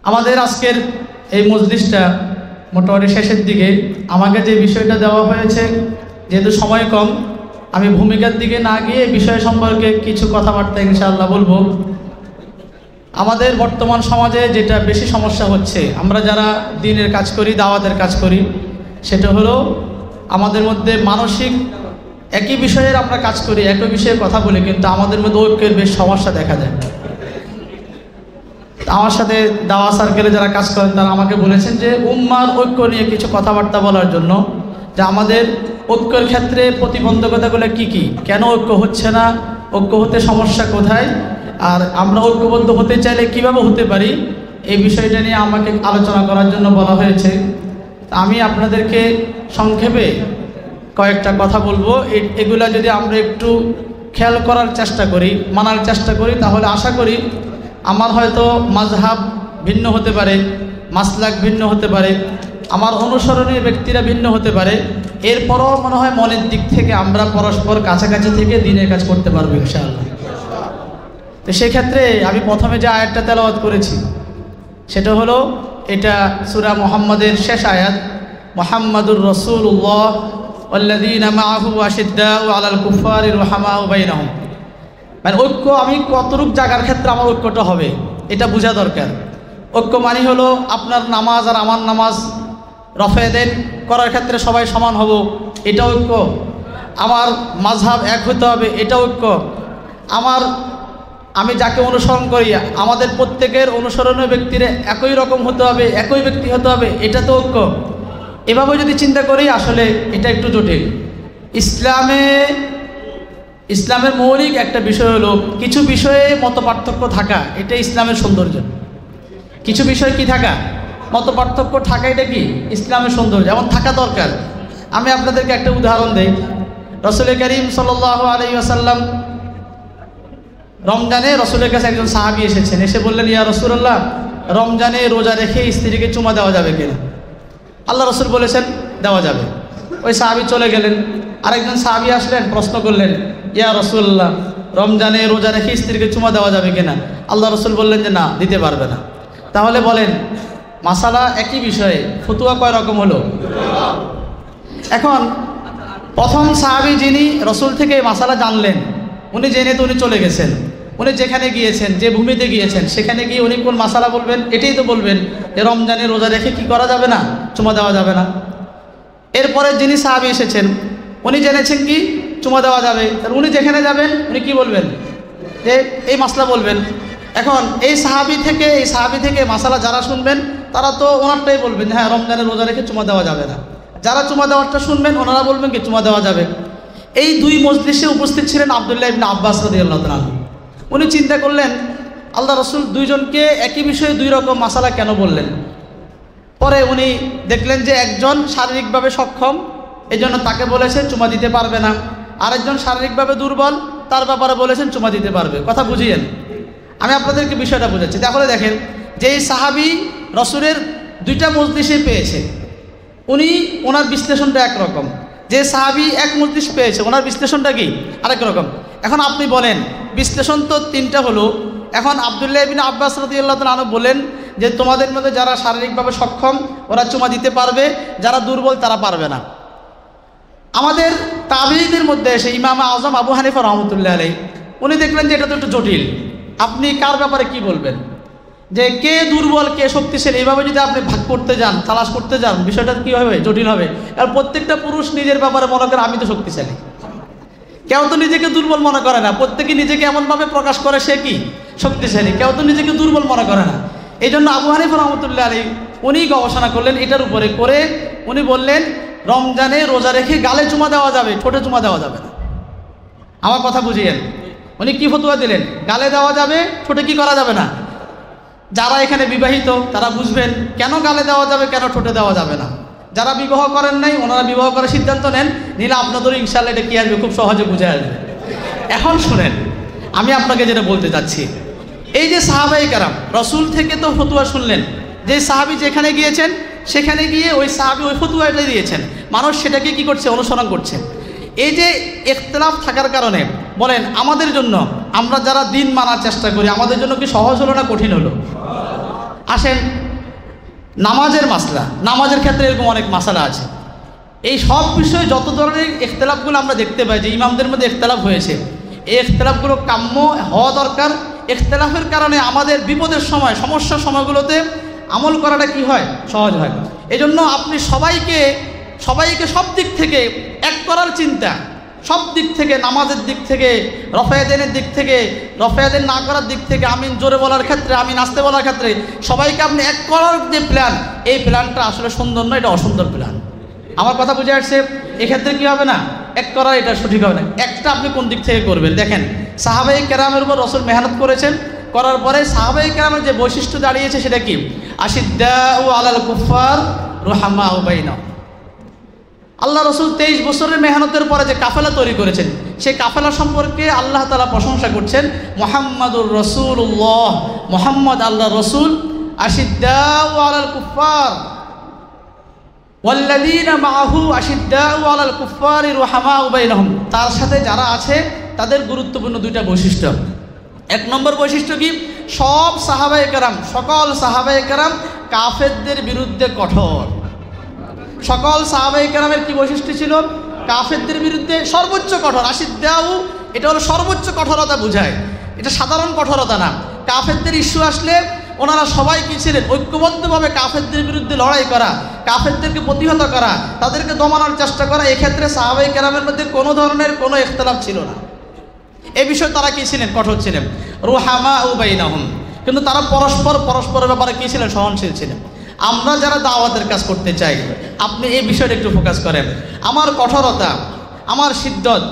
আমাদের আজকের এই মজলিসটা মোটামুটি শেষের দিকে। আমাকে যে বিষয়টা দেওয়া হয়েছে, যেহেতু সময় কম, আমি ভূমিকার দিকে না গিয়ে বিষয় সম্পর্কে কিছু কথাবার্তা ইনশাআল্লাহ বলবো। আমাদের বর্তমান সমাজে যেটা বেশি সমস্যা হচ্ছে, আমরা যারা দ্বীনের কাজ করি, দাওয়াতের কাজ করি, সেটা হলো আমাদের মধ্যে মানসিক একই বিষয়ের আমরা কাজ করি, একই বিষয়ে কথা বলি, কিন্তু আমাদের মধ্যে ঐক্যের বেশ সমস্যা দেখা যায়। আমার সাথে দাওয়া সার্কেলে যারা কাজ করেন তারা আমাকে বলেছেন যে উম্মার ঐক্য নিয়ে কিছু কথাবার্তা বলার জন্য, যে আমাদের ঐক্যের ক্ষেত্রে প্রতিবন্ধকতাগুলো কি কি, কেন ঐক্য হচ্ছে না, ঐক্য হতে সমস্যা কোথায়, আর আমরা ঐক্যবদ্ধ হতে চাইলে কিভাবে হতে পারি, এই বিষয়টা নিয়ে আমাকে আলোচনা করার জন্য বলা হয়েছে। আমি আপনাদেরকে সংক্ষেপে কয়েকটা কথা বলবো। এগুলা যদি আমরা একটু খেয়াল করার চেষ্টা করি, মানার চেষ্টা করি, তাহলে আশা করি আমার হয়তো মাযহাব ভিন্ন হতে পারে, মাসলাক ভিন্ন হতে পারে, আমার অনুসরণীয় ব্যক্তিরা ভিন্ন হতে পারে, এরপরও মনে হয় মনের দিক থেকে আমরা পরস্পর কাছাকাছি থেকে দ্বীনের কাজ করতে পারবো ইনশাআল্লাহ। তো সেক্ষেত্রে আমি প্রথমে যে আয়াতটা তেলাওয়াত করেছি সেটা হলো, এটা সূরা মুহাম্মাদের শেষ আয়াত, মুহাম্মাদুর রাসূলুল্লাহ ওয়াল্লাযীনা মাআহু আশিদ্দাউ আলাল কুফফারি রুহামাউ বাইনাহুম। মানে ঐক্য আমি কতটুক জায়গার ক্ষেত্রে আমার ঐক্যটা হবে এটা বোঝা দরকার। ঐক্য মানে হলো আপনার নামাজ আর আমার নামাজ রফে দেন করার ক্ষেত্রে সবাই সমান হব, এটা ঐক্য। আমার মাযহাব এক হতে হবে, এটা ঐক্য। আমি যাকে অনুসরণ করি আমাদের প্রত্যেকের অনুসরণীয় ব্যক্তির একই রকম হতে হবে, একই ব্যক্তি হতে হবে, এটা তো ঐক্য। এভাবে যদি চিন্তা করি আসলে এটা একটু জটিল। ইসলামের মৌলিক একটা বিষয় হলো কিছু বিষয়ে মত পার্থক্য থাকা, এটা ইসলামের সৌন্দর্য। কিছু বিষয় কি থাকা, মত পার্থক্য থাকা, এটা কি ইসলামের সৌন্দর্য, যেমন থাকা দরকার। আমি আপনাদেরকে একটা উদাহরণ দেই। রাসূল করিম সাল্লাল্লাহু আলাইহি ওয়াসাল্লাম রমজানে রাসূলের কাছে একজন সাহাবী এসেছেন, এসে বললেন, ইয়া রাসূলুল্লাহ, রমজানে রোজা রেখে স্ত্রীকে চুমা দেওয়া যাবে কিনা? আল্লাহ রাসূল বলেছেন দেওয়া যাবে। ওই সাহাবী চলে গেলেন। আরেকজন সাহাবী আসলেন, প্রশ্ন করলেন, ইয়া রাসূলুল্লাহ, রমজানে রোজা রেখে স্ত্রীকে চুমা দেওয়া যাবে কিনা? আল্লাহ রাসূল বললেন যে না, দিতে পারবে না। তাহলে বলেন মাসালা একই বিষয়ে ফতোয়া কয় রকম হলো? এখন প্রথম সাহাবী যিনি রাসূল থেকে মাসালা জানলেন, উনি জেনে তো উনি চলে গেছেন। উনি যেখানে গিয়েছেন, যে ভূমিতে গিয়েছেন, সেখানে গিয়ে উনি কোন মাসালা বলবেন? এটাই তো বলবেন যে রমজানে রোজা রেখে কি করা যাবে না, চুমা দেওয়া যাবে না। এরপরে যিনি সাহাবী এসেছেন, উনি জেনেছেন কি চুমা দেওয়া যাবে, তাহলে উনি যেখানে যাবেন উনি কি বলবেন? যে এই মাসলা বলবেন। এখন এই সাহাবী থেকে মাসালা যারা শুনবেন তারা তো ওনারটাই বলবেন, হ্যাঁ রমজানে রোজা রেখে চুমা দেওয়া যাবে না। যারা চুমা দেওয়ারটা শুনবেন ওনারা বলবেন কি চুমা দেওয়া যাবে। এই দুই মজলিসে উপস্থিত ছিলেন আব্দুল্লাহ ইবনে আব্বাস রাদিয়াল্লাহু তাআলা। উনি চিন্তা করলেন আল্লাহ রাসূল দুইজনকে একই বিষয়ে দুই রকম মাসালা কেন বললেন। পরে উনি দেখলেন যে একজন শারীরিকভাবে সক্ষম, এই জন্য তাকে বলেছেন চুমা দিতে পারবে না। আরেকজন শারীরিকভাবে দুর্বল, তার ব্যাপারে বলেছেন চুমা দিতে পারবে। কথা বুঝিয়েন, আমি আপনাদেরকে বিষয়টা বোঝাচ্ছি। তাহলে দেখেন যে এই সাহাবী রাসূলের দুইটা মজলিসে পেয়েছে, ওনার বিশ্লেষণটা একরকম। যে সাহাবী এক মজলিস পেয়েছে, ওনার বিশ্লেষণটা কি আরেক রকম। এখন আপনি বলেন বিশ্লেষণ তো তিনটা হলো। এখন আব্দুল্লাহ ইবনে আব্বাস রাদিয়াল্লাহু তাআলা আনহু বলেন যে তোমাদের মধ্যে যারা শারীরিকভাবে সক্ষম ওরা চুমা দিতে পারবে, যারা দুর্বল তারা পারবে না। আমাদের তাবেঈদের মধ্যে এসে ইমাম আযম আবু হানিফা রাহমাতুল্লাহ আলাইহি উনি দেখলেন যে এটা তো একটু জটিল। আপনি কার ব্যাপারে কি বলবেন, যে কে দুর্বল কে শক্তিশালী, এইভাবে যদি আপনি ভাগ করতে যান, তালাশ করতে যান, বিষয়টা কী হবে, জটিল হবে। আর প্রত্যেকটা পুরুষ নিজের ব্যাপারে মনে করে আমি তো শক্তিশালী, কেউ তো নিজেকে দুর্বল মনে করে না। প্রত্যেকে নিজেকে এমনভাবে প্রকাশ করে সে কি শক্তিশালী, কেউ তো নিজেকে দুর্বল মনে করে না। এই জন্য আবু হানিফা রাহমাতুল্লাহ আলাইহি উনি গবেষণা করলেন এটার উপরে, করে উনি বললেন রমজানে রোজা রেখে গালে চুমা দেওয়া যাবে, ঠোঁটে চুমা দেওয়া যাবে না। আমার কথা বুঝিয়েন, উনি কি ফতোয়া দিলেন? গালে দেওয়া যাবে, ঠোঁটে কি করা যাবে না। যারা এখানে বিবাহিত তারা বুঝবেন কেন গালে দেওয়া যাবে, কেন ঠোঁটে দেওয়া যাবে না। যারা বিবাহ করেন নাই ওনারা বিবাহ করার সিদ্ধান্ত নেন, নিলে আপনাদের ইনশাআল্লাহ এটা কি আসবে, খুব সহজে বুঝে আসবে। এখন শুনেন, আমি আপনাকে যেটা বলতে চাচ্ছি, এই যে সাহাবায়ে কেরাম রাসূল থেকে তো ফতোয়া শুনলেন, যে সাহাবী যেখানে গিয়েছেন সেখানে গিয়ে ওই সাহাবী ওই ফতোয়াটা দিয়েছেন, মানুষ সেটাকে কি করছে, অনুসরণ করছে। এই যে ইখতিলাফ থাকার কারণে বলেন আমাদের জন্য, আমরা যারা দিন মানার চেষ্টা করি, আমাদের জন্য কি সহজ হলো না কঠিন হলো? আসেন নামাজের মাসলা, নামাজের ক্ষেত্রে এরকম অনেক মাসালা আছে। এই সব বিষয়ে যত ধরনের ইখতিলাফগুলো আমরা দেখতে পাই যে ইমামদের মধ্যে ইখতিলাফ হয়েছে, এই ইখতিলাফগুলো কাম্য হওয়া দরকার। ইখতিলাফের কারণে আমাদের বিপদের সময়, সমস্যার সময়গুলোতে আমল করাটা কি হয়, সহজ হয়। এজন্য আপনি সবাইকে সব দিক থেকে এক করার চিন্তা, সব দিক থেকে, নামাজের দিক থেকে, রফায়েদের দিক থেকে, রফায়েদের না করার দিক থেকে, আমিন জোরে বলার ক্ষেত্রে, আমিন আস্তে বলার ক্ষেত্রে সবাইকে আপনি এক করার যে প্ল্যান, এই প্ল্যানটা আসলে সুন্দর নয়, এটা অসুন্দর প্ল্যান। আমার কথা বুঝে আসছে? এক্ষেত্রে কি হবে না, এক করার এটা সঠিক হবে না। একটা আপনি কোন দিক থেকে করবেন দেখেন, সাহাবায়ে কেরামের উপর রাসূল মেহনত করেছেন, করার পরে সাহাবায়ে কেরামের যে বৈশিষ্ট্য দাঁড়িয়েছে সেটা কি, আশিদ্দাউ আলাল কুফার রুহামাউ বাইনাহুম। আল্লাহ রসুল 23 বছরের মেহনতের পরে যে কাফেলা তৈরি করেছেন, সেই কাফেলা সম্পর্কে আল্লাহ তাআলা প্রশংসা করছেন, মুহাম্মাদুর রাসূলুল্লাহ, মুহাম্মদ আল্লাহ রসুল, আশিদ্দাউ আলাল কুফার ওয়াল্লাযীনা মাআহু আশিদ্দাউ আলাল কুফারি রুহামাউ বাইনাহুম। তার সাথে যারা আছে তাদের গুরুত্বপূর্ণ দুইটা বৈশিষ্ট্য। এক নম্বর বৈশিষ্ট্য কি, সব সাহাবায়ে কেরাম, সকল সাহাবায়ে কেরাম কাফেরদের বিরুদ্ধে কঠোর। সকল সাহাবায়ে কেরামের কি বৈশিষ্ট্য ছিল, কাফেরদের বিরুদ্ধে সর্বোচ্চ কঠোর। আশিদ্দাউ এটা হলো সর্বোচ্চ কঠোরতা বোঝায়, এটা সাধারণ কঠোরতা না। কাফেরদের ইস্যু আসলে ওনারা সবাই কি ছিলেন, ঐক্যবদ্ধভাবে কাফেরদের বিরুদ্ধে লড়াই করা, কাফেরদেরকে প্রতিহত করা, তাদেরকে দমানোর চেষ্টা করা। এক্ষেত্রে সাহাবায়ে কেরামের মধ্যে কোনো ধরনের কোনো ইখতিলাফ ছিল না। এই বিষয়ে তারা কি ছিলেন, কঠোর ছিলেন। রুহামাউ বাইনাহুম, কিন্তু তারা পরস্পরের ব্যাপারে কি ছিলেন, সহনশীল ছিলেন। আমরা যারা দাওয়াতের কাজ করতে চাই, আপনি এই বিষয়টা একটু ফোকাস করেন। আমার কঠোরতা, আমার শিদ্দত,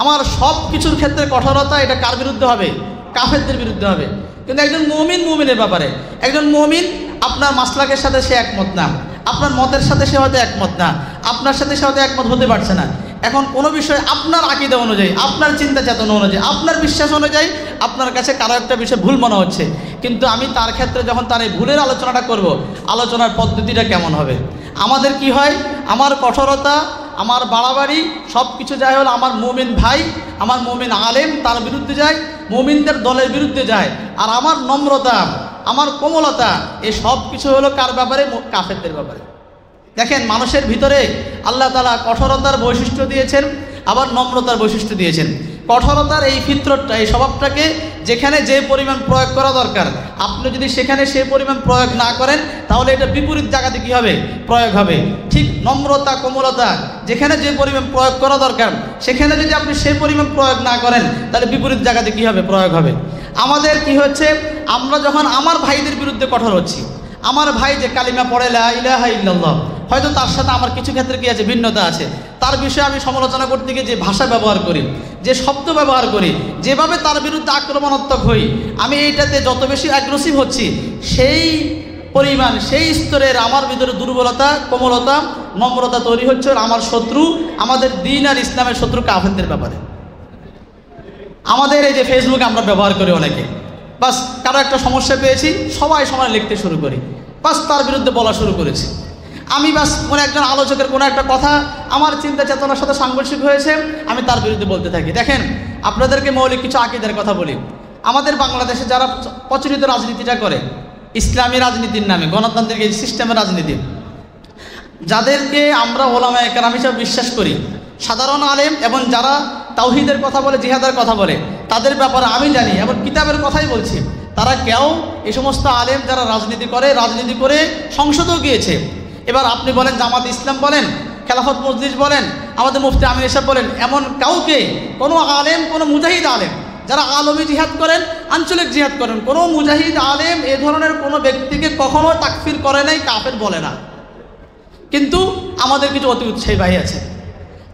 আমার সব কিছুর ক্ষেত্রে কঠোরতা, এটা কার বিরুদ্ধে হবে, কাফেরদের বিরুদ্ধে হবে। কিন্তু একজন মুমিনের ব্যাপারে, একজন মুমিন আপনার মাসলাকের সাথে সে একমত না, আপনার মতের সাথে সে হয়তো একমত না, আপনার সাথে সে হয়তো একমত হতে পারছে না। এখন কোনো বিষয় আপনার আকীদা অনুযায়ী, আপনার চিন্তা চেতনা অনুযায়ী, আপনার বিশ্বাস অনুযায়ী আপনার কাছে কারো একটা বিষয় ভুল মনে হচ্ছে, কিন্তু আমি তার ক্ষেত্রে যখন তার এই ভুলের আলোচনাটা করব, আলোচনার পদ্ধতিটা কেমন হবে। আমাদের কি হয়, আমার কঠোরতা, আমার বাড়াবাড়ি সব কিছু যাই হলো আমার মুমিন ভাই, আমার মুমিন আলেম তার বিরুদ্ধে যায়, মুমিনদের দলের বিরুদ্ধে যায়। আর আমার নম্রতা, আমার কোমলতা, এই সব কিছু হলো কার ব্যাপারে, কাফেরদের ব্যাপারে। দেখেন, মানুষের ভিতরে আল্লাহ তাআলা কঠোরতার বৈশিষ্ট্য দিয়েছেন, আবার নম্রতার বৈশিষ্ট্য দিয়েছেন। কঠোরতার এই ফিতরতটা, এই স্বভাবটাকে যেখানে যে পরিমাণ প্রয়োগ করা দরকার, আপনি যদি সেখানে সেই পরিমাণ প্রয়োগ না করেন, তাহলে এটা বিপরীত জায়গাতে কী হবে, প্রয়োগ হবে। ঠিক নম্রতা, কোমলতা যেখানে যে পরিমাণ প্রয়োগ করা দরকার, সেখানে যদি আপনি সেই পরিমাণ প্রয়োগ না করেন, তাহলে বিপরীত জায়গাতে কী হবে, প্রয়োগ হবে। আমাদের কি হচ্ছে, আমরা যখন আমার ভাইদের বিরুদ্ধে কঠোর হচ্ছি, আমার ভাই যে কালিমা পড়ে লা ইলাহা ইল্লাল্লাহ, হয়তো তার সাথে আমার কিছু ক্ষেত্রে কি আছে, ভিন্নতা আছে, তার বিষয়ে আমি সমালোচনা করতে গিয়ে যে ভাষা ব্যবহার করি, যে শব্দ ব্যবহার করি, যেভাবে তার বিরুদ্ধে আক্রমণাত্মক হই, আমি এইটাতে যত বেশি অ্যাগ্রেসিভ হচ্ছি, সেই পরিমাণ, সেই স্তরের আমার ভিতরে দুর্বলতা, কোমলতা, নম্রতা তৈরি হচ্ছে। আমার শত্রু, আমাদের দ্বীন আর ইসলামের শত্রু কাফেরদের ব্যাপারে। আমাদের এই যে ফেসবুক আমরা ব্যবহার করি অনেকে, বাস কারো একটা সমস্যা পেয়েছি, সবাই লিখতে শুরু করি, বাস তার বিরুদ্ধে বলা শুরু করেছি। আমি বাস কোনো একজন আলোচকের কোনো একটা কথা আমার চিন্তা চেতনার সাথে সাংঘর্ষিক হয়েছে, আমি তার বিরুদ্ধে বলতে থাকি। দেখেন, আপনাদেরকে মৌলিক কিছু আকীদার কথা বলি। আমাদের বাংলাদেশে যারা প্রচলিত রাজনীতিটা করে, ইসলামী রাজনীতির নামে, গণতান্ত্রিক এই সিস্টেমের রাজনীতি, যাদেরকে আমরা ওলামায়ে কেরাম হিসেবে বিশ্বাস করি, সাধারণ আলেম এবং যারা তাওহীদের কথা বলে, জিহাদের কথা বলে, তাদের ব্যাপারে আমি জানি এবং কিতাবের কথাই বলছি, তারা কেউ এই সমস্ত আলেম যারা রাজনীতি করে সংসদেও গিয়েছে। এবার আপনি বলেন জামাত ইসলাম বলেন, খেলাফত মজলিস বলেন, আমাদের মুফতি আমির সাহেব বলেন, এমন কাউকে, কোনো আলেম, কোনো মুজাহিদ আলেম যারা আলমী জিহাদ করেন, আঞ্চলিক জিহাদ করেন, কোনো মুজাহিদ আলেম এ ধরনের কোনো ব্যক্তিকে কখনো তাকফির করে নাই, কাফের বলে না। কিন্তু আমাদের কিছু অতি উৎসাহী ভাই আছে,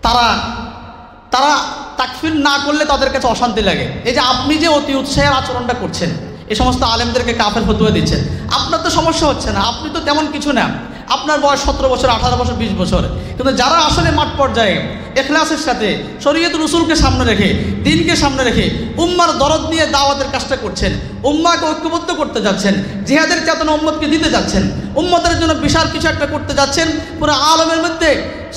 তারা তাকফির না করলে তাদের কাছে অশান্তি লাগে। এই যে আপনি যে অতি উৎসাহের আচরণটা করছেন, এই সমস্ত আলেমদেরকে কাফের ফতোয়া দিচ্ছেন, আপনার তো সমস্যা হচ্ছে না, আপনি তো তেমন কিছু না, আপনার বয়স 17 বছর, 18 বছর, 20 বছর, কিন্তু যারা আসলে মাঠ পর্যায়ে ইখলাসের সাথে শরীয়ত রাসূলকে সামনে রেখে, দিনকে সামনে রেখে উম্মার দরদ নিয়ে দাওয়াতের কাজটা করছেন, উম্মাকে ঐক্যবদ্ধ করতে যাচ্ছেন, জিহাদের চেতনা উম্মতকে দিতে যাচ্ছেন, উম্মতের জন্য বিশাল কিছু একটা করতে যাচ্ছেন, পুরো আলমের মধ্যে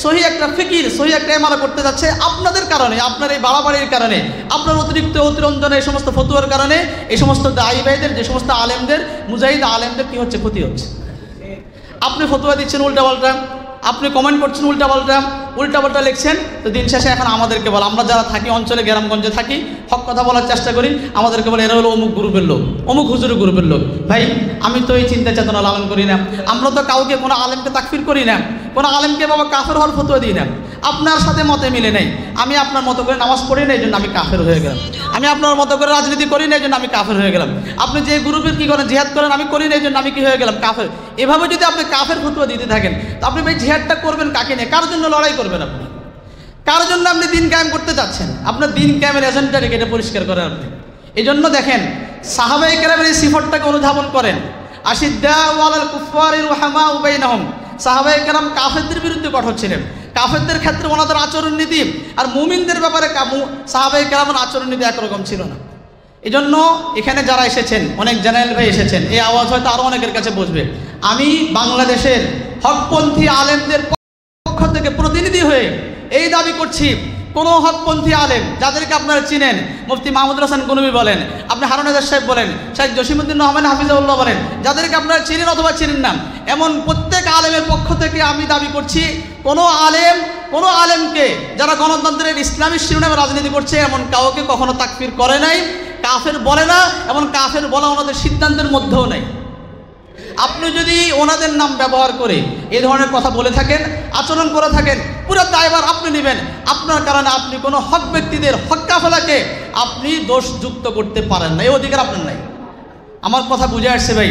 সহি একটা ফিকির, সহি একটা ইমারা করতে যাচ্ছে, আপনাদের কারণে, আপনার এই বাড়াবাড়ির কারণে, আপনার অতিরঞ্জনের এই সমস্ত ফতুয়ার কারণে এই সমস্ত দায়ী ভাইদের, যে সমস্ত আলেমদের, মুজাহিদ আলেমদের কী হচ্ছে? ক্ষতি হচ্ছে। আপনি ফতুয়া দিচ্ছেন উল্টাপাল্টা, আপনি কমেন্ট করছেন উল্টাপাল্টা লিখছেন, তো দিন শেষে এখন আমাদেরকে বলে, আমরা যারা থাকি অঞ্চলে, গ্রামগঞ্জে থাকি, হক কথা বলার চেষ্টা করি, আমাদেরকে বলে এরা হলো অমুক গ্রুপের লোক, অমুক হুজুরের গ্রুপের লোক। ভাই, আমি তো এই চিন্তা চেতনা লালন করি না, আমরা তো কাউকে কোনো আলেমকে তাকফির করি না, কোনো আলেমকে বাবা কাফের হওয়ার ফতুয়া দিই না। আপনার সাথে মতে মিলে নেই, আমি আপনার মতো করে নামাজ পড়ি না, এই জন্য আমি কাফের হয়ে গেলাম। আমি আপনার মতো করে রাজনীতি করি না, এই জন্য আমি কাফের হয়ে গেলাম। আপনি যে গ্রুপের কী করেন, জিহাদ করেন, আমি করি না, এই জন্য আমি কী হয়ে গেলাম? কাফের। এভাবে যদি আপনি কাফের ফতুয়া দিতে থাকেন, তো আপনি ভাই জিহাদটা করবেন কাকে নিয়ে? কার জন্য লড়াই করবেন আপনি? কার জন্য আপনি দিন কায়েম করতে চাচ্ছেন? আপনার দিন কায়েমের এজেন্ডা রেখে এটা পরিষ্কার করেন আপনি। এই জন্য দেখেন, সাহাবায়ে কেরামের এই সিফতটাকে অনুধাবন করেন। আশিদ্দাউ আলাল কুফফারি রুহামাউ বাইনাহুম। সাহাবায়ে কেরাম কাফেরদের বিরুদ্ধে কঠোর ছিলেন, কাফেরদের ক্ষেত্রে ওনাদের আচরণ নীতি আর মুমিনদের ব্যাপারে সাহাবায়ে কেরামের আচরণ নীতি একরকম ছিল না। এই জন্য এখানে যারা এসেছেন, অনেক জেনারেল ভাই এসেছেন, এই আওয়াজ হয়তো আরও অনেকের কাছে বসবে। আমি বাংলাদেশের হকপন্থী আলেমদের পক্ষ থেকে প্রতিনিধি হয়ে এই দাবি করছি, কোনো হকপন্থী আলেম যাদেরকে আপনারা চিনেন, মুফতি মাহমুদুল হাসান গনবী বলেন, আপনি হারুন আজাদ সাহেব বলেন, শেখ জসিমউদ্দিন রহমান হাফিজাউল্লাহ বলেন, যাদেরকে আপনারা চিনেন অথবা চিনেন না, এমন প্রত্যেক আলেমের পক্ষ থেকে আমি দাবি করছি, কোনো আলেমকে যারা গণতন্ত্রের ইসলামী শিরোনামে রাজনীতি করছে এমন কাউকে কখনো তাকফির করে নাই, কাফের বলে না, এবং কাফের বলা ওনাদের সিদ্ধান্তের মধ্যেও নাই। আপনি যদি ওনাদের নাম ব্যবহার করে এই ধরনের কথা বলে থাকেন, আচরণ করে থাকেন, পুরো দায়ভার আপনি নেবেন। আপনার কারণে আপনি কোনো হক ব্যক্তিদের, হক কাফেলাকে আপনি দোষযুক্ত করতে পারেন না, এই অধিকার আপনার নাই। আমার কথা বুঝে আসছে ভাই?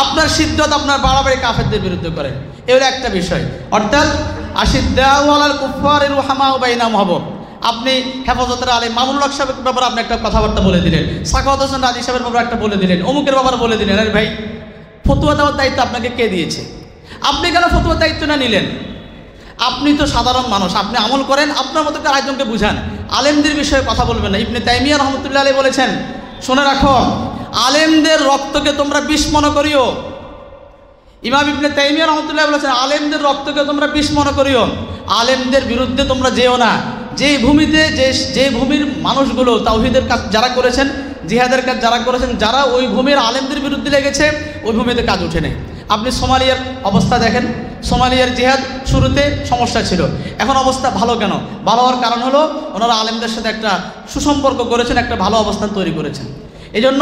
আপনার সিদ্ধান্ত আপনার বাড়াবাড়ি কাফেরদের বিরুদ্ধে করেন, এ হলো একটা বিষয়। অর্থাৎ আশিদ্দাউ আলাল কুফফারি রুহামাউ বাইনাহুম হব। আপনি হেফাজতের আলেম মামুনুল হক সাহেবের ব্যাপারে আপনি একটা কথাবার্তা বলে দিলেন, সাখাওয়াত হোসেন রাজি সাহেবের ব্যাপারে একটা বলে দিলেন, অমুকের ব্যাপারে বলে দিলেন। আরে ভাই, ফতুয়া দেওয়ার দায়িত্ব আপনাকে কে দিয়েছে? আপনি কেন ফতুয়ার দায়িত্ব না নিলেন? আপনি তো সাধারণ মানুষ, আপনি আমল করেন, আপনার মতো করে আরেকজনকে বুঝান, আলেমদের বিষয়ে কথা বলবেন না। ইবনে তাইমিয়া রহমতুল্লাহ আলাইহি বলেছেন, শুনে রাখো, আলেমদের রক্তকে তোমরা বিষ মনে করিও। ইমাম ইবনে তাইমিয়া রহমতুল্লাহ বলেছেন, আলেমদের রক্তকে তোমরা বিষ মনে করিও, আলেমদের বিরুদ্ধে তোমরা যেও না। যে ভূমির মানুষগুলো তাওহীদের কাজ যারা করেছেন, জিহাদের কাজ যারা করেছেন, যারা ওই ভূমির আলেমদের বিরুদ্ধে লেগেছে, ওই ভূমিতে কাজ উঠে নেই। আপনি সোমালিয়ার অবস্থা দেখেন, সোমালিয়ার জিহাদ শুরুতে সমস্যা ছিল, এখন অবস্থা ভালো কেন? ভালো হওয়ার কারণ হলো ওনারা আলেমদের সাথে একটা সুসম্পর্ক করেছেন, একটা ভালো অবস্থান তৈরি করেছেন। এই জন্য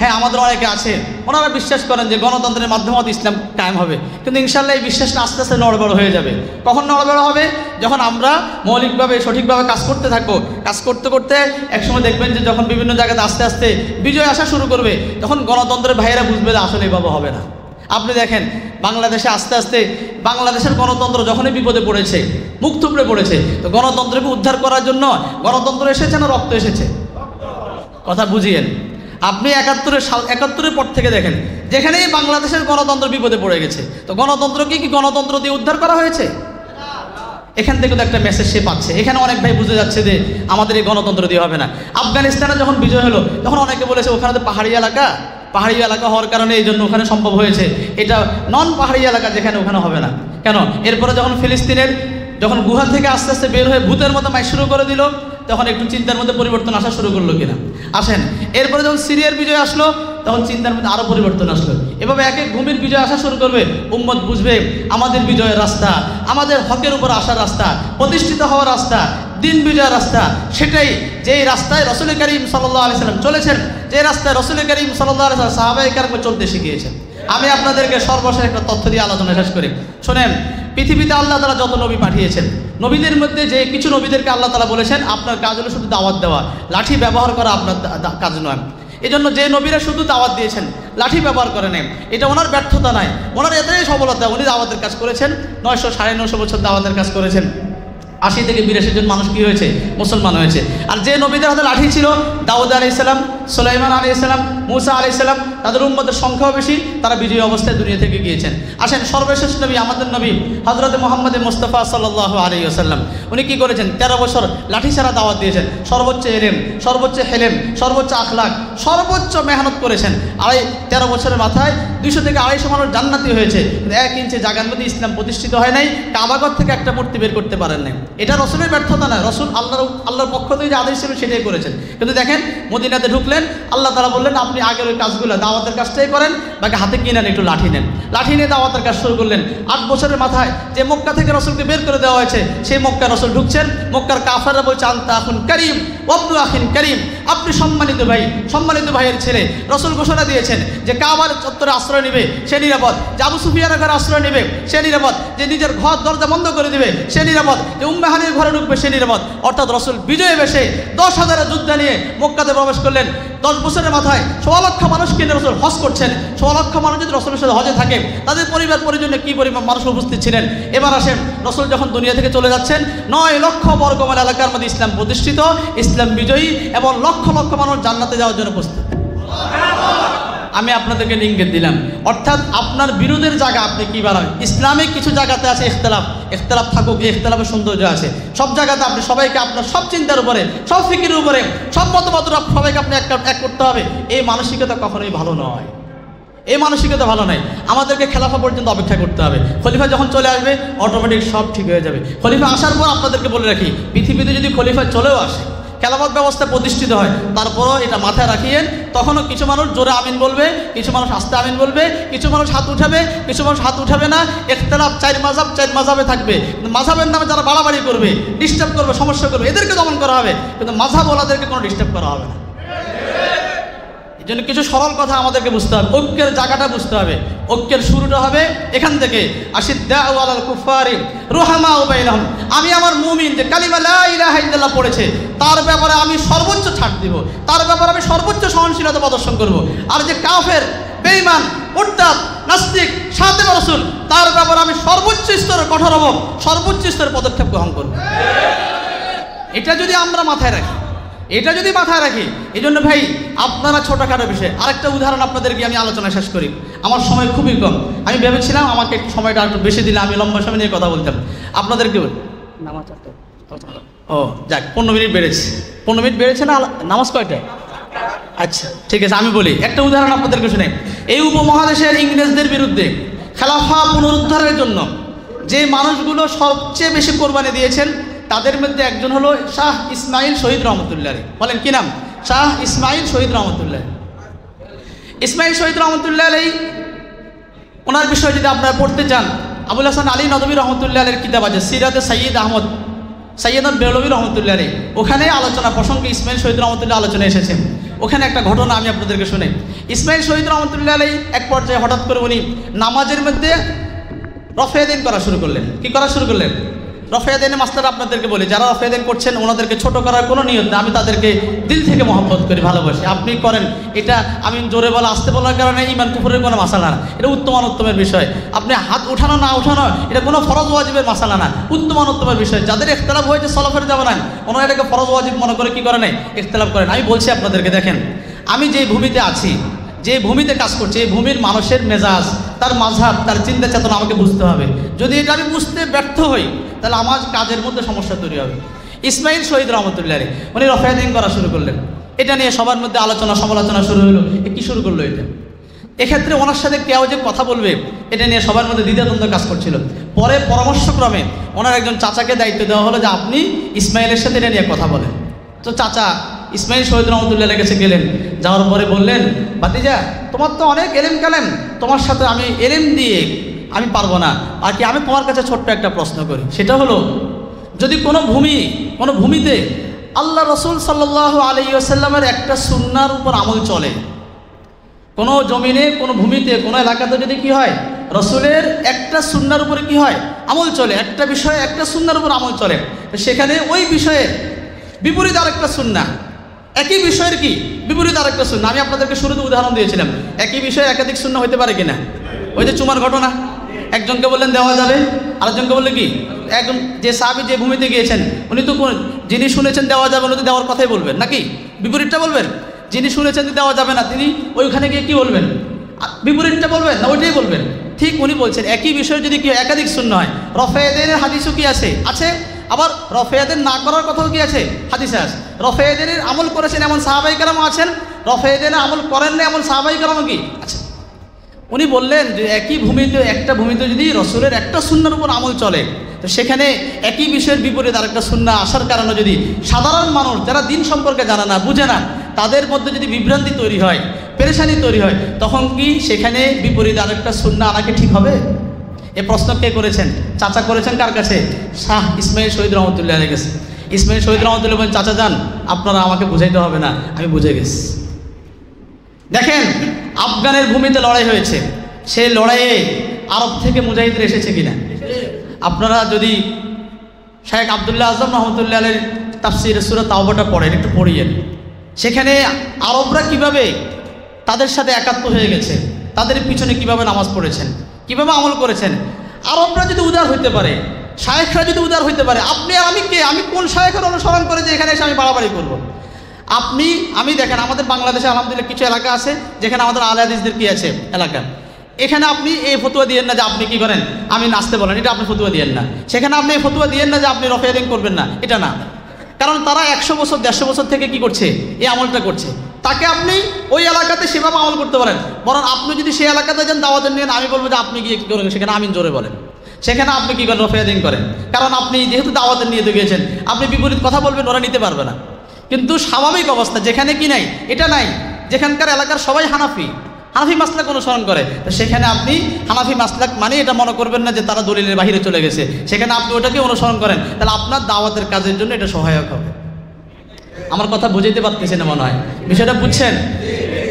হ্যাঁ, আমাদের অনেকে আছে ওনারা বিশ্বাস করেন যে গণতন্ত্রের মাধ্যমে ইসলাম কায়েম হবে, কিন্তু ইনশাল্লাহ এই বিশ্বাসটা আস্তে আস্তে নড়বড় হয়ে যাবে। কখন নড়বড় হবে? যখন আমরা মৌলিকভাবে সঠিকভাবে কাজ করতে থাকবো। কাজ করতে করতে একসময় দেখবেন যে যখন বিভিন্ন জায়গাতে আস্তে আস্তে বিজয় আসা শুরু করবে, তখন গণতন্ত্রের ভাইয়েরা বুঝবে যে আসলে এভাবে হবে না। আপনি দেখেন বাংলাদেশে আস্তে আস্তে বাংলাদেশের গণতন্ত্র যখনই বিপদে পড়েছে, মুখ থুবড়ে পড়েছে, তো গণতন্ত্রকে উদ্ধার করার জন্য গণতন্ত্র এসেছে না রক্ত এসেছে? কথা বুঝিয়েন। আপনি ৭১-এর পর থেকে দেখেন, যেখানেই বাংলাদেশের গণতন্ত্র বিপদে পড়ে গেছে, তো গণতন্ত্রকে কি গণতন্ত্র দিয়ে উদ্ধার করা হয়েছে? এখান থেকে তো একটা মেসেজ সে পাচ্ছে। এখানে অনেক ভাই বুঝে যাচ্ছে যে আমাদের এই গণতন্ত্র দিয়ে হবে না। আফগানিস্তানে যখন বিজয় হলো, তখন অনেকে বলেছে ওখানে তো পাহাড়ি এলাকা হওয়ার কারণে এই জন্য ওখানে সম্ভব হয়েছে, এটা নন পাহাড়ি এলাকা, যেখানে ওখানে হবে না কেন? এরপরে যখন ফিলিস্তিনের যখন গুহা থেকে আস্তে আস্তে বের হয়ে ভূতের মতো মাইক শুরু করে দিল, তখন একটু চিন্তার মধ্যে পরিবর্তন আসা শুরু করলো কিনা? আসেন। এরপরে যখন সিরিয়ার বিজয় আসলো, তখন চিন্তার মধ্যে আরও পরিবর্তন আসলো। এভাবে এক এক ভূমির বিজয় আসা শুরু করবে, উম্মত বুঝবে আমাদের বিজয়ের রাস্তা, আমাদের হকের উপর আসার রাস্তা, প্রতিষ্ঠিত হওয়ার রাস্তা, দিন বিজয়ের রাস্তা, সেটাই যেই রাস্তায় রাসূল করিম সাল্লাল্লাহু আলাইহি সাল্লাম চলেছেন, যে রাস্তায় রাসূল করিম সাল্লাল্লাহু আলাইহি সাল্লাম সাহাবায়ে কেরামকে চলতে শিখিয়েছেন। আমি আপনাদেরকে সর্বশেষ একটা তথ্য দিয়ে আলোচনা শেষ করি। শোনেন, পৃথিবীতে আল্লাহ তাআলা যত নবী পাঠিয়েছেন, নবীদের মধ্যে যে কিছু নবীদেরকে আল্লাহ তাআলা বলেছেন আপনার কাজ হলো শুধু দাওয়াত দেওয়া, লাঠি ব্যবহার করা আপনার কাজ নয়। এই জন্য যে নবীরা শুধু দাওয়াত দিয়েছেন, লাঠি ব্যবহার করে নেন, এটা ওনার ব্যর্থতা নয়, ওনার এটাই সফলতা। উনি দাওয়াতের কাজ করেছেন, 900-950 বছর দাওয়াতের কাজ করেছেন, 80 থেকে 82 জন মানুষ কী হয়েছে? মুসলমান হয়েছে। আর যে নবীদের হাতে লাঠি ছিল, দাউদ আলাইহিস সালাম, সুলাইমান আলাইহিস সালাম, মুসা আলাইহিস সালাম, তাদের উম্মতের সংখ্যাও বেশি, তারা বিজয়ী অবস্থায় দুনিয়া থেকে গিয়েছেন। আসেন সর্বশেষ নবী, আমাদের নবী হযরত মুহাম্মদ মুস্তাফা সাল্লাল্লাহু আলাইহি ওয়াসাল্লাম, উনি কি করেছেন? 13 বছর লাঠি ছাড়া দাওয়াত দিয়েছেন। সর্বোচ্চ ইলম, সর্বোচ্চ হেলেম, সর্বোচ্চ আখলাক, সর্বোচ্চ মেহনত করেছেন। 13 বছরের মাথায় 200 থেকে 250 মানুষ জান্নাতি হয়েছে, 1 ইঞ্চি জায়গার মধ্যে ইসলাম প্রতিষ্ঠিত হয় নাই, কাবাগর থেকে একটা মূর্তি বের করতে পারেন নাই। এটা রসুলের ব্যর্থতা নয়, রসুল আল্লাহর পক্ষ থেকে যে আদেশ ছিল সেটাই করেছেন। কিন্তু দেখেন মদিনাতে ঢুকলেন, আল্লাহ তাআলা বললেন আপনি আগের ওই কাজগুলো দাওয়াতের কাজটাই করেন, বাকি হাতে কি নেন, একটু লাঠি নেন। লাঠি নিয়ে দাওয়াতের কাজ শুরু করলেন। 8 বছরের মাথায় যে মক্কা থেকে রসুলকে বের করে দেওয়া হয়েছে, সেই মক্কা রসুল ঢুকছেন। মক্কার কাফেররা বলছে আনতা আখুন করিম ওয়াবনু আখিন করিম, আপনি সম্মানিত ভাই, সম্মানিত ভাইয়ের ছেলে। রসুল ঘোষণা দিয়েছেন যে কাবার চত্বরে আশ্রয় নেবে সে নিরাপদ, যে আবু সুফিয়ানের ঘরে আশ্রয় নেবে সে নিরাপদ, যে নিজের ঘর দরজা বন্ধ করে দিবে সে নিরাপদ, যে উম্মে হানির ঘরে ঢুকবে সে নিরাপদ। অর্থাৎ রসুল বিজয়ে বেশে 10,000 যোদ্ধা নিয়ে মক্কাতে প্রবেশ করলেন। 10 বছরের মাথায় 1.25 লক্ষ মানুষকে নিয়ে রসুল হজ করছেন। 1.25 লক্ষ মানুষ যদি রসুলের সাথে হজে থাকে, তাদের পরিবার পরিজনে কি পরিমাণ মানুষ উপস্থিত ছিলেন। এবার আসেন রসুল যখন দুনিয়া থেকে চলে যাচ্ছেন, 9 লক্ষ বর্গমাইল এলাকার মধ্যে ইসলাম প্রতিষ্ঠিত, ইসলাম বিজয়ী এবং লক্ষ লক্ষ মানুষ জান্নাতে যাওয়ার জন্য প্রস্তুত। আমি আপনাদেরকে ইঙ্গিত দিলাম, অর্থাৎ আপনার বিরোধের জায়গা আপনি কি বাড়ান। ইসলামিক কিছু জায়গাতে আছে ইখতিলাফ থাকুক, এই ইখতিলাফের সৌন্দর্য আছে। সব জায়গাতে আপনি সবাইকে আপনার সব চিন্তার উপরে, সব ফিকিরের উপরে, সব মতবাদ সবাইকে আপনি এক করতে হবে, এই মানসিকতা কখনোই ভালো নয়। এই মানসিকতা ভালো নয়। আমাদেরকে খেলাফা পর্যন্ত অপেক্ষা করতে হবে। খলিফা যখন চলে আসবে অটোমেটিক সব ঠিক হয়ে যাবে। খলিফা আসার পর আপনাদেরকে বলে রাখি, পৃথিবীতে যদি খলিফা চলেও আসে, খেলাফত ব্যবস্থা প্রতিষ্ঠিত হয়, তারপরও এটা মাথায় রাখিয়েন, তখনও কিছু মানুষ জোরে আমিন বলবে, কিছু মানুষ আস্তে আমিন বলবে, কিছু মানুষ হাত উঠাবে, কিছু মানুষ হাত উঠাবে না। ইখতিলাফ 4 মাযহাবে থাকবে, কিন্তু মাযহাবের নামে যারা বাড়াবাড়ি করবে, ডিস্টার্ব করবে, সমস্যা করবে, এদেরকে দমন করা হবে, কিন্তু মাযহাবওয়ালাদেরকে কোনো ডিস্টার্ব করা হবে না। এই জন্য কিছু সরল কথা আমাদেরকে বুঝতে হবে, ঐক্যের জায়গাটা বুঝতে হবে। ঐক্যের শুরুটা হবে এখান থেকে, আশিদ্দাউ আলাল কুফারি রুহামাউ বাইনাহুম। আমি আমার মুমিন যে কালিমা লা ইলাহা ইল্লাল্লাহ পড়েছে, তার ব্যাপারে আমি সর্বোচ্চ ছাড় দিব, তার ব্যাপারে আমি সর্বোচ্চ সহনশীলতা প্রদর্শন করব। আর যে কাফের, বেঈমান, মুরতাদ, নাস্তিক, সাতেম রাসূল, তার ব্যাপারে আমি সর্বোচ্চ স্তরে কঠোর হব, সর্বোচ্চ স্তরে পদক্ষেপ গ্রহণ করব। এটা যদি আমরা মাথায় রাখি, এই জন্য ভাই আপনারা ছোটোখাটো বিষয়। আরেকটা উদাহরণ আপনাদেরকে আমি আলোচনা শেষ করি, আমার সময় খুবই কম। আমি ভেবেছিলাম আমাকে সময়টা একটু বেশি দিলে আমি লম্বা সময় নিয়ে কথা বলতাম। আপনাদেরকে ও যাক, 15 মিনিট বেড়েছে। 15 মিনিট বেড়েছে না? নামাজ কয়টায়? আচ্ছা ঠিক আছে, আমি বলি একটা উদাহরণ আপনাদেরকে শুনে। এই উপমহাদেশের ইংরেজদের বিরুদ্ধে খেলাফা পুনরুদ্ধারের জন্য যে মানুষগুলো সবচেয়ে বেশি কোরবানি দিয়েছেন, তাদের মধ্যে একজন হলো শাহ ইসমাইল শহীদ রহমতুল্লাহ। বলেন কি নাম? শাহ ইসমাইল শহীদ রহমতুল্লাহ। ইসমাইল শহীদ রহমতুল্লাহ আলাই, ওনার বিষয়ে যদি আপনারা পড়তে চান, আবুল হাসান আলী নদভী রহমতুল্লাহ আলের কিতাব আছে সিরাতে সৈয়দ বেরলভী রহমতুল্লাহ আলী, ওখানে আলোচনা প্রসঙ্গে ইসমাইল শহীদ রহমতুল্লাহ আলোচনা এসেছে। ওখানে একটা ঘটনা আমি আপনাদেরকে শুনে। ইসমাইল শহীদ রহমতুল্লাহ আলী এক পর্যায়ে হঠাৎ করে উনি নামাজের মধ্যে রফেদিন করা শুরু করলেন। কি করা শুরু করলেন? রফেদিনের মাস্টার আপনাদেরকে বলি, যারা রফেদিন করছেন ওনাদেরকে ছোট করার কোনো নিয়ত না, আমি তাদেরকে দিল থেকে মহব্বত করি, ভালোবাসি। আপনি করেন এটা, আমি জোরে বলা আসতে বলার কারণে ইমান কুফরের কোনো মাসালা না, এটা উত্তমানোত্তমের বিষয়। আপনি হাত উঠানো না উঠানো এটা কোনো ফরজ ওয়াজিবের মাসালা না, উত্তমানোত্তমের বিষয়। যাদের ইখতিলাফ হয়েছে সলাফের জামানায়, ওনারা এটাকে ফরজ ওয়াজিব মনে করে কি করে নাই, ইখতিলাফ করেন। আমি বলছি আপনাদেরকে, দেখেন আমি যে ভূমিতে আছি, যে ভূমিতে কাজ করছি, এই ভূমির মানুষের মেজাজ, তার মাযহাব, তার চিন্তা চেতনা আমাকে বুঝতে হবে। যদি এটা আমি বুঝতে ব্যর্থ হই, তাহলে আমার কাজের মধ্যে সমস্যা তৈরি হবে। ইসমাইল শহীদ রহমতুল্লাহ উনি রফেদিন করা শুরু করলেন। এটা নিয়ে সবার মধ্যে আলোচনা সমালোচনা শুরু হলো, কি শুরু করলো এটা। এক্ষেত্রে ওনার সাথে কেউ যে কথা বলবে, এটা নিয়ে সবার মধ্যে দ্বিধাদ্বন্দ্ব কাজ করছিল। পরে পরামর্শক্রমে ওনার একজন চাচাকে দায়িত্ব দেওয়া হলো যে আপনি ইসমাইলের সাথে এটা নিয়ে কথা বলেন। তো চাচা ইসমাইল শহীদ রহমতুল্লাহ কাছে গেলেন, যাওয়ার পরে বললেন, ভাতিজা তোমার তো অনেক এলেম কালেম, তোমার সাথে আমি এলেম দিয়ে আমি পারবো না। আর কি আমি তোমার কাছে ছোট্ট একটা প্রশ্ন করি, সেটা হলো যদি কোনো ভূমিতে আল্লাহ রসুল সাল্লাল্লাহু আলাইহি ওয়াসাল্লামের একটা সুন্নাহর উপর আমল চলে, কোনো জমিনে, কোনো ভূমিতে, কোনো এলাকাতে যদি কি হয়, রসুলের একটা সুন্নাহর উপরে কি হয়, আমল চলে, একটা বিষয়ে একটা সুন্নাহর উপর আমল চলে, সেখানে ওই বিষয়ে বিপরীত আরেকটা সুন্নাহ, একই বিষয়ের কি বিপরীত আরেকটা সুন্নাহ। আমি আপনাদেরকে শুরুতে উদাহরণ দিয়েছিলাম, একই বিষয়ে একাধিক সুন্নাহ হতে পারে কিনা। ওই যে চুমার ঘটনা, একজনকে বললেন দেওয়া যাবে, আরেকজনকে বললে কি, একজন যে সাহাবী যে ভূমিতে গিয়েছেন উনি তো যিনি শুনেছেন দেওয়া যাবে উনি তো দেওয়ার কথাই বলবেন নাকি, বিপরীতটা বলবেন? যিনি শুনেছেন যে দেওয়া যাবে না, তিনি ওইখানে গিয়ে কী বলবেন? বিপরীতটা বলবেন না ওইটাই বলবেন? ঠিক উনি বলছেন একই বিষয়ে যদি কেউ একাধিক শূন্য হয়, রফেদের হাদিসও কি আছে? আবার রফেদের না করার কথাও কি আছে? হাদিসে আছে। রফেদের আমল করেছেন এমন সাহাবাই কেরামও আছেন, রফেদের আমল করেন না এমন সাহাবাই কেরামও কি আছে। উনি বললেন যে একই ভূমিতে, একটা ভূমিতে যদি রসুলের একটা সুন্নার উপর আমল চলে, তো সেখানে একই বিষয়ের বিপরীতে আরেকটা সুন্না আসার কারণে যদি সাধারণ মানুষ যারা দিন সম্পর্কে জানে না, বুঝে না, তাদের মধ্যে যদি বিভ্রান্তি তৈরি হয়, পেরেশানি তৈরি হয়, তখন কি সেখানে বিপরীতে আরেকটা সুন্না আনাকে ঠিক হবে? এ প্রশ্ন কে করেছেন? চাচা করেছেন কার কাছে? শাহ ইসমাইল শহীদ রহমতুল্লাহ আলাইহির কাছে। ইসমাইল শহীদ রহমতুল্লাহ বলেন, চাচা যান, আপনারা আমাকে বুঝাইতে হবে না, আমি বুঝে গেছি। দেখেন, আফগানের ভূমিতে লড়াই হয়েছে, সেই লড়াইয়ে আরব থেকে মুজাহিদরা এসেছে কিনা? আপনারা যদি শেখ আবদুল্লাহ আজম রহমতুল্লাহ আলাইহির তাফসীর সূরা তাওবাটা পড়েন, একটু পড়িয়েন, সেখানে আরবরা কিভাবে তাদের সাথে একাত্ম হয়ে গেছে, তাদের পিছনে কিভাবে নামাজ পড়েছেন, কিভাবে আমল করেছেন। আরবরা যদি উদার হইতে পারে, শায়েখরা যদি উদার হইতে পারে, আপনি আর আমি কে? আমি কোন শায়েখের অনুসরণ করে যে এখানে এসে আমি বাড়াবাড়ি করব? আমি দেখেন, আমাদের বাংলাদেশে আলহামদুলিল্লাহ কিছু এলাকা আছে যেখানে আমাদের আলে হাদিসদের কি আছে এলাকা, এখানে আপনি এই ফতুয়া দিয়েন না যে আপনি কি করেন আমি নাচতে বলেন, এটা আপনি ফতুয়া দিয়েন না। সেখানে আপনি এই ফতুয়া দিয়েন না যে আপনি রফেদিন করবেন না, এটা না। কারণ তারা 100 বছর 150 বছর থেকে কি করছে, এই আমলটা করছে। তাকে আপনি ওই এলাকাতে সেভাবে আমল করতে পারেন, বরং আপনি যদি সেই এলাকাতে যান দাওয়াতের নিয়ে, আমি বলবো যে আপনি গিয়ে কী করেন, সেখানে আমিন জোরে বলেন, সেখানে আপনি কী করেন, রফেদিন করেন। কারণ আপনি যেহেতু দাওয়াতের নিয়ে গিয়েছেন, আপনি বিপরীত কথা বলবেন, ওরা নিতে পারবে না। কিন্তু স্বাভাবিক অবস্থা যেখানে কি নাই, এটা নাই, যেখানকার এলাকার সবাই হানাফি মাসলাক অনুসরণ করে, তো সেখানে আপনি হানাফি মাসলাক মানে এটা মনে করবেন না যে তারা দলিলের বাহিরে চলে গেছে, সেখানে আপনি ওটাকে অনুসরণ করেন, তাহলে আপনার দাওয়াতের কাজের জন্য এটা সহায়ক হবে। আমার কথা বুঝাইতে পারতেছি না মনে হয়, বিষয়টা বুঝছেন?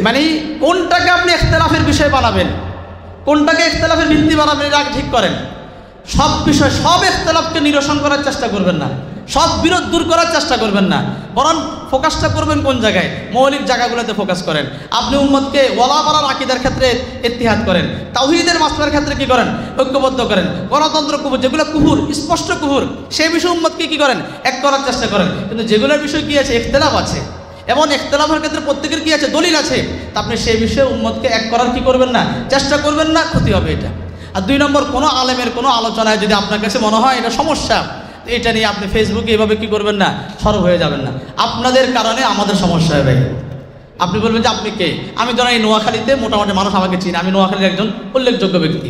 মানে কোনটাকে আপনি ইখতিলাফের বিষয় বানাবেন, কোনটাকে ইখতিলাফের ভিত্তি বানাবেন, এটা আগে ঠিক করেন। সব বিষয়, সব ইখতিলাফকে নিরসন করার চেষ্টা করবেন না, সব বিরোধ দূর করার চেষ্টা করবেন না, বরং ফোকাসটা করবেন কোন জায়গায়? মৌলিক জায়গাগুলোতে ফোকাস করেন। আপনি উম্মতকে ওয়ালা বারার আকীদার ক্ষেত্রে ইত্তিহাদ করেন, তাওহীদের মাসলার ক্ষেত্রে কি করেন? ঐক্যবদ্ধ করেন। গণতন্ত্র কুফর, যেগুলো কুফর, স্পষ্ট কুফর, সেই বিষয়ে উম্মতকে কি করেন? এক করার চেষ্টা করেন। কিন্তু যেগুলোর বিষয় কি আছে, ইখতিলাফ আছে, এবং ইখতিলাফের ক্ষেত্রে প্রত্যেকের কি আছে? দলিল আছে, তা আপনি সেই বিষয়ে উম্মতকে এক করার কি করবেন না? চেষ্টা করবেন না, ক্ষতি হবে এটা। আর 2 নম্বর, কোনো আলেমের কোনো আলোচনায় যদি আপনার কাছে মনে হয় এটা সমস্যা, এটা নিয়ে আপনি ফেসবুকে এভাবে কি করবেন না? সরব হয়ে যাবেন না। আপনাদের কারণে আমাদের সমস্যা হবে। আপনি বলবেন যে আপনি কে? আমি ধরেন এই নোয়াখালীতে মোটামুটি মানুষ আমাকে চিনে, আমি নোয়াখালীর একজন উল্লেখযোগ্য ব্যক্তি,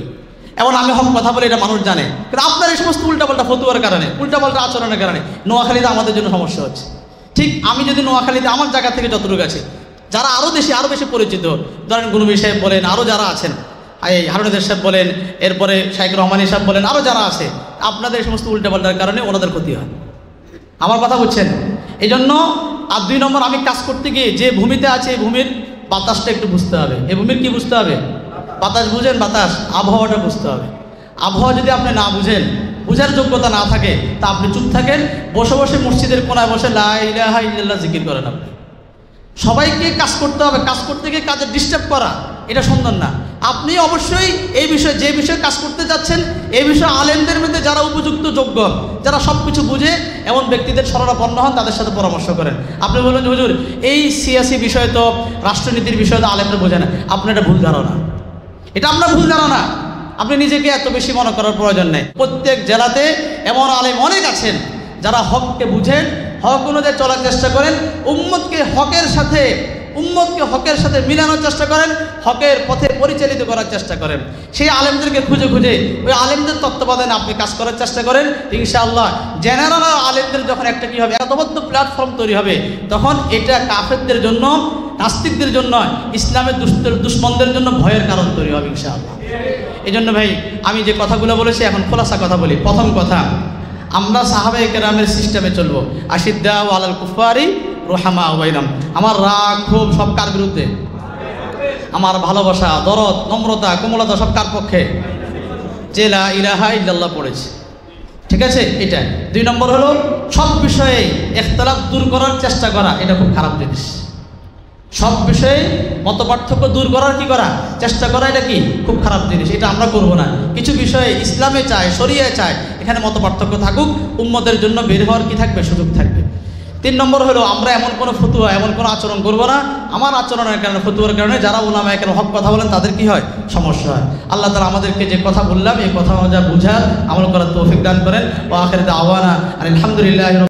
এবং আমি হক কথা বলে এটা মানুষ জানে। কিন্তু আপনার এই সমস্ত উল্টাপাল্টা ফতুয়ার কারণে, উল্টাপাল্টা আচরণের কারণে নোয়াখালীতে আমাদের জন্য সমস্যা হচ্ছে। ঠিক আমি যদি নোয়াখালীতে আমার জায়গা থেকে যতটুকু আছে, যারা আরও বেশি পরিচিত, ধরেন গুনবী সাহেব বলেন, আরও যারা আছেন, এই হারুনাদের সাহেব বলেন, এরপরে শাইখ রহমানী সাহেব বলেন, আরও যারা আছে, আপনাদের এই সমস্ত উল্টাপাল্টার কারণে ওনাদের ক্ষতি হয়। আমার কথা বুঝছেন? এই জন্য আর 2 নম্বর, আমি কাজ করতে গিয়ে যে ভূমিতে আছে এই ভূমির বাতাসটা একটু বুঝতে হবে। এই ভূমির কি বুঝতে হবে? বাতাস বুঝেন? বাতাস, আবহাওয়াটা বুঝতে হবে। আবহাওয়া যদি আপনি না বুঝেন, বুঝার যোগ্যতা না থাকে, তা আপনি চুপ থাকেন, বসে বসে মসজিদের কোনায় বসে লা ইলাহা ইল্লাল্লাহ জিকির করেন। আপনি সবাইকে কাজ করতে হবে, কাজ করতে গিয়ে কাজে ডিস্টার্ব করা এটা সুন্দর না। আপনি অবশ্যই এই বিষয়ে, যে বিষয়ে কাজ করতে যাচ্ছেন, এই বিষয়ে আলেমদের মধ্যে যারা উপযুক্ত, যোগ্য, যারা সব কিছু বুঝে এমন ব্যক্তিদের শরণাপন্ন হন, তাদের সাথে পরামর্শ করেন। আপনি বলবেন যে হুজুর এই সিয়াসি বিষয় তো, রাষ্ট্রনীতির বিষয় তো আলেমরা বোঝে না, আপনার এটা ভুল ধারণা, এটা আপনার ভুল ধারণা। আপনি নিজেকে এত বেশি মনে করার প্রয়োজন নেই। প্রত্যেক জেলাতে এমন আলেম অনেক আছেন যারা হককে বুঝেন, হক অনুযায়ী চলার চেষ্টা করেন, উম্মতকে হকের সাথে মিলানোর চেষ্টা করেন, হকের পথে পরিচালিত করার চেষ্টা করেন। সেই আলেমদেরকে খুঁজে ওই আলেমদের তত্ত্বাবধানে আপনি কাজ করার চেষ্টা করেন। ইনশাআল্লাহ জেনারেল আলেমদের যখন একটা কি হবে, একবদ্ধ প্ল্যাটফর্ম তৈরি হবে, তখন এটা কাফেরদের জন্য, নাস্তিকদের জন্য, ইসলামের দুশ্মনদের জন্য ভয়ের কারণ তৈরি হবে ইনশাআল্লাহ। এই জন্য ভাই, আমি যে কথাগুলো বলেছি এখন খোলাসা কথা বলি। প্রথম কথা, আমরা সাহাবায়ে কেরামের সিস্টেমে চলবো। আশিদ্দাউ আলাল কুফারি রুহামা বাইনাহুম। আমার রাগ ক্ষোভ সব কার বিরুদ্ধে? আমার ভালোবাসা, দরদ, নম্রতা, কোমলতা সব কার পক্ষে? যে লা ইলাহা ইল্লাল্লাহ পড়েছে, ঠিক আছে? এটা 2 নম্বর হলো সব বিষয়ে ইখতিলাফ দূর করার চেষ্টা করা, এটা খুব খারাপ জিনিস। সব বিষয়ে মতপার্থক্য দূর করার কি করা, চেষ্টা করা, এটা কি খুব খারাপ জিনিস, এটা আমরা করব না। কিছু বিষয়ে ইসলামে চায়, শরিয়ায় চায়, এখানে মতপার্থক্য থাকুক, উম্মতের জন্য বের হওয়ার কি থাকবে, সুযোগ থাকবে। 3 নম্বর হলো আমরা এমন কোনো ফতুয়া এমন কোনো আচরণ করব না আমার আচরণের কারণে ফতুয়ার কারণে যারা উলামায়ে কেরাম হক কথা বলেন তাদের কি হয় সমস্যা হয়। আল্লাহ তাআলা আমাদেরকে যে কথা বললাম এই কথা অনুযায়ী বুঝার আমল করার তৌফিক দান করেন। ওয়া আখিরু দাওয়ানা আলহামদুলিল্লাহি।